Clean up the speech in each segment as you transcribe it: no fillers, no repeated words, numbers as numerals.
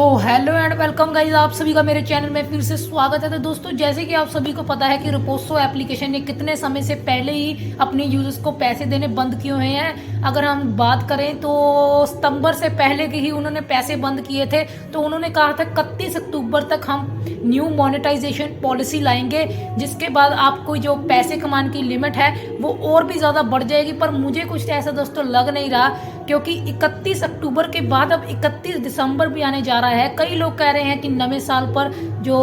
So hello and welcome guys, आप सभी का मेरे चैनल में फिर से स्वागत है। तो दोस्तों, जैसे कि आप सभी को पता है कि रिपोसो एप्लीकेशन ने कितने समय से पहले ही अपने यूजर्स को पैसे देने बंद किए हुए हैं। अगर हम बात करें तो सितंबर से पहले के ही उन्होंने पैसे बंद किए थे। तो उन्होंने कहा था 31 अक्टूबर तक हम न्यू मोनेटाइजेशन पॉलिसी लाएंगे, जिसके बाद आपको जो पैसे कमाने की लिमिट है वो और भी ज़्यादा बढ़ जाएगी। पर मुझे कुछ ऐसा दोस्तों लग नहीं रहा, क्योंकि 31 अक्टूबर के बाद अब 31 दिसंबर भी आने जा रहा है। कई लोग कह रहे हैं कि नवे साल पर जो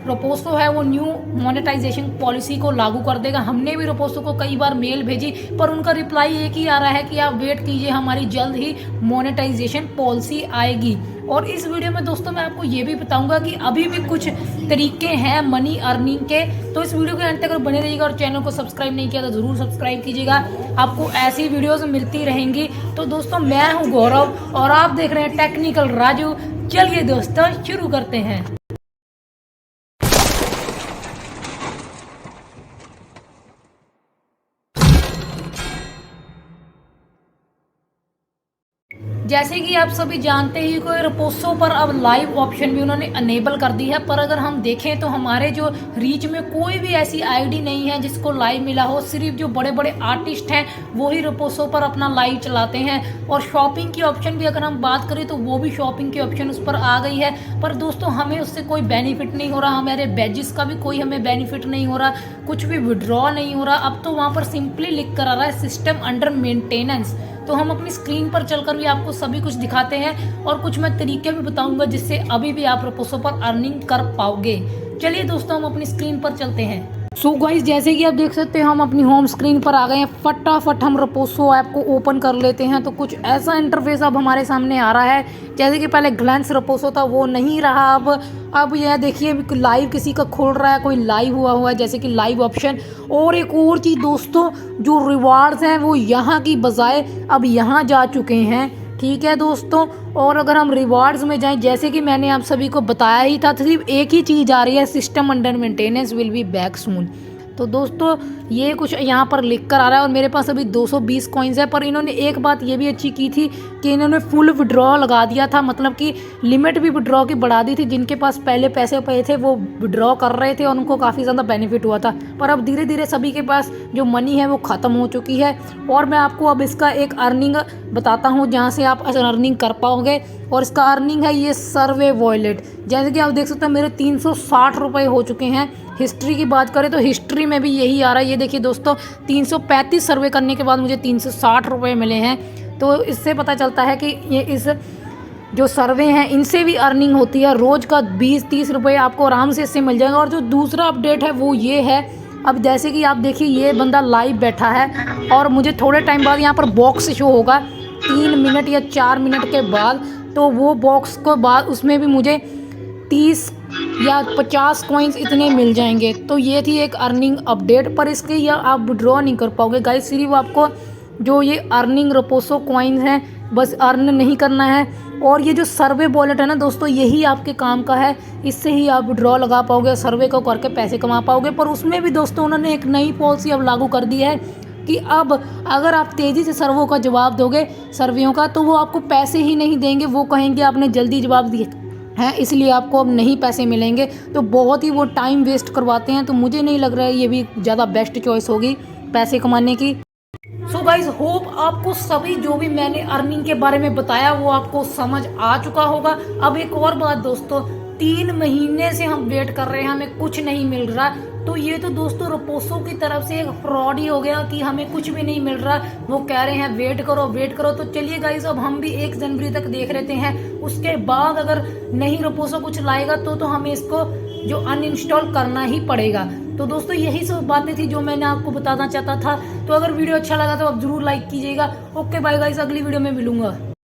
रोपोसो है वो न्यू मोनेटाइजेशन पॉलिसी को लागू कर देगा। हमने भी रोपोसो को कई बार मेल भेजी, पर उनका रिप्लाई एक ही आ रहा है कि आप वेट कीजिए, हमारी जल्द ही मोनेटाइजेशन पॉलिसी आएगी। और इस वीडियो में दोस्तों मैं आपको ये भी बताऊंगा कि अभी भी कुछ तरीके हैं मनी अर्निंग के। तो इस वीडियो के अंत तक बने रहिएगा और चैनल को सब्सक्राइब नहीं किया तो ज़रूर सब्सक्राइब कीजिएगा, आपको ऐसी वीडियोस मिलती रहेंगी। तो दोस्तों, मैं हूं गौरव और आप देख रहे हैं टेक्निकल राजू। चलिए दोस्तों, शुरू करते हैं। जैसे कि आप सभी जानते ही कि रोपोसो पर अब लाइव ऑप्शन भी उन्होंने अनेबल कर दी है। पर अगर हम देखें तो हमारे जो रीच में कोई भी ऐसी आईडी नहीं है जिसको लाइव मिला हो। सिर्फ जो बड़े बड़े आर्टिस्ट हैं वो ही रोपोसो पर अपना लाइव चलाते हैं। और शॉपिंग की ऑप्शन भी अगर हम बात करें तो वो भी शॉपिंग की ऑप्शन उस पर आ गई है। पर दोस्तों, हमें उससे कोई बेनिफिट नहीं हो रहा, हमारे बैजेस का भी कोई हमें बेनिफिट नहीं हो रहा, कुछ भी विड्रॉ नहीं हो रहा। अब तो वहाँ पर सिंपली लिख कर आ रहा है सिस्टम अंडर मेंटेनेंस। तो हम अपनी स्क्रीन पर चलकर भी आपको सभी कुछ दिखाते हैं और कुछ मैं तरीके भी बताऊंगा जिससे अभी भी आप रोपोसो पर अर्निंग कर पाओगे। चलिए दोस्तों, हम अपनी स्क्रीन पर चलते हैं। सो गाइस, जैसे कि आप देख सकते हैं हम अपनी होम स्क्रीन पर आ गए हैं। फटाफट हम रोपोसो ऐप को ओपन कर लेते हैं। तो कुछ ऐसा इंटरफेस अब हमारे सामने आ रहा है। जैसे कि पहले ग्लैंस रोपोसो था वो नहीं रहा। अब यह देखिए लाइव किसी का खुल रहा है, कोई लाइव हुआ है, जैसे कि लाइव ऑप्शन। और एक और चीज़ दोस्तों, जो रिवार्ड्स हैं वो यहाँ की बजाय अब यहाँ जा चुके हैं। ठीक है दोस्तों, और अगर हम रिवार्ड्स में जाएं, जैसे कि मैंने आप सभी को बताया ही था, सिर्फ एक ही चीज़ आ रही है, system under maintenance will be back soon. तो दोस्तों, ये कुछ यहाँ पर लिख कर आ रहा है और मेरे पास अभी 220 कॉइन्स है। पर इन्होंने एक बात ये भी अच्छी की थी कि इन्होंने फुल विड्रॉ लगा दिया था, मतलब कि लिमिट भी विड्रॉ की बढ़ा दी थी। जिनके पास पहले पैसे पे थे वो विड्रॉ कर रहे थे और उनको काफ़ी ज़्यादा बेनिफिट हुआ था। पर अब धीरे धीरे सभी के पास जो मनी है वो ख़त्म हो चुकी है। और मैं आपको अब इसका एक अर्निंग बताता हूँ जहाँ से आप अर्निंग कर पाओगे। और इसका अर्निंग है ये सर्वे वॉलेट। जैसे कि आप देख सकते हैं मेरे 360 रुपये हो चुके हैं। हिस्ट्री की बात करें तो हिस्ट्री में भी यही आ रहा है। ये देखिए दोस्तों, 335 सर्वे करने के बाद मुझे 360 रुपये मिले हैं। तो इससे पता चलता है कि ये इस जो सर्वे हैं इनसे भी अर्निंग होती है। रोज़ का 20-30 रुपये आपको आराम से इससे मिल जाएगा। और जो दूसरा अपडेट है वो ये है, अब जैसे कि आप देखिए ये बंदा लाइव बैठा है और मुझे थोड़े टाइम बाद यहाँ पर बॉक्स शो होगा 3 मिनट या 4 मिनट के बाद। तो वो बॉक्स को बाद उसमें भी मुझे 30 या 50 कॉइन्स इतने मिल जाएंगे। तो ये थी एक अर्निंग अपडेट। पर इसके या आप विड्रॉ नहीं कर पाओगे गाइस, सिर्फ आपको जो ये अर्निंग रोपोसो कॉइन्स हैं बस अर्न नहीं करना है। और ये जो सर्वे वॉलेट है ना दोस्तों, यही आपके काम का है। इससे ही आप विड्रॉ लगा पाओगे, सर्वे को करके पैसे कमा पाओगे। पर उसमें भी दोस्तों उन्होंने एक नई पॉलिसी अब लागू कर दी है कि अब अगर आप तेज़ी से सर्वों का जवाब दोगे सर्वेयों का, तो वो आपको पैसे ही नहीं देंगे। वो कहेंगे आपने जल्दी जवाब दिए हैं इसलिए आपको अब नहीं पैसे मिलेंगे। तो बहुत ही वो टाइम वेस्ट करवाते हैं। तो मुझे नहीं लग रहा है ये भी ज़्यादा बेस्ट चॉइस होगी पैसे कमाने की। सो गाइज, होप आपको सभी जो भी मैंने अर्निंग के बारे में बताया वो आपको समझ आ चुका होगा। अब एक और बात दोस्तों, 3 महीने से हम वेट कर रहे हैं, हमें कुछ नहीं मिल रहा। तो ये तो दोस्तों रोपोसो की तरफ से एक फ्रॉड ही हो गया कि हमें कुछ भी नहीं मिल रहा। वो कह रहे हैं वेट करो वेट करो। तो चलिए गाइज, अब हम भी 1 जनवरी तक देख लेते हैं। उसके बाद अगर नहीं रोपोसो कुछ लाएगा तो हमें इसको जो अनइंस्टॉल करना ही पड़ेगा। तो दोस्तों, यही सब बातें थी जो मैंने आपको बताना चाहता था। तो अगर वीडियो अच्छा लगा तो आप जरूर लाइक कीजिएगा। ओके बाय गाइस, अगली वीडियो में मिलूंगा।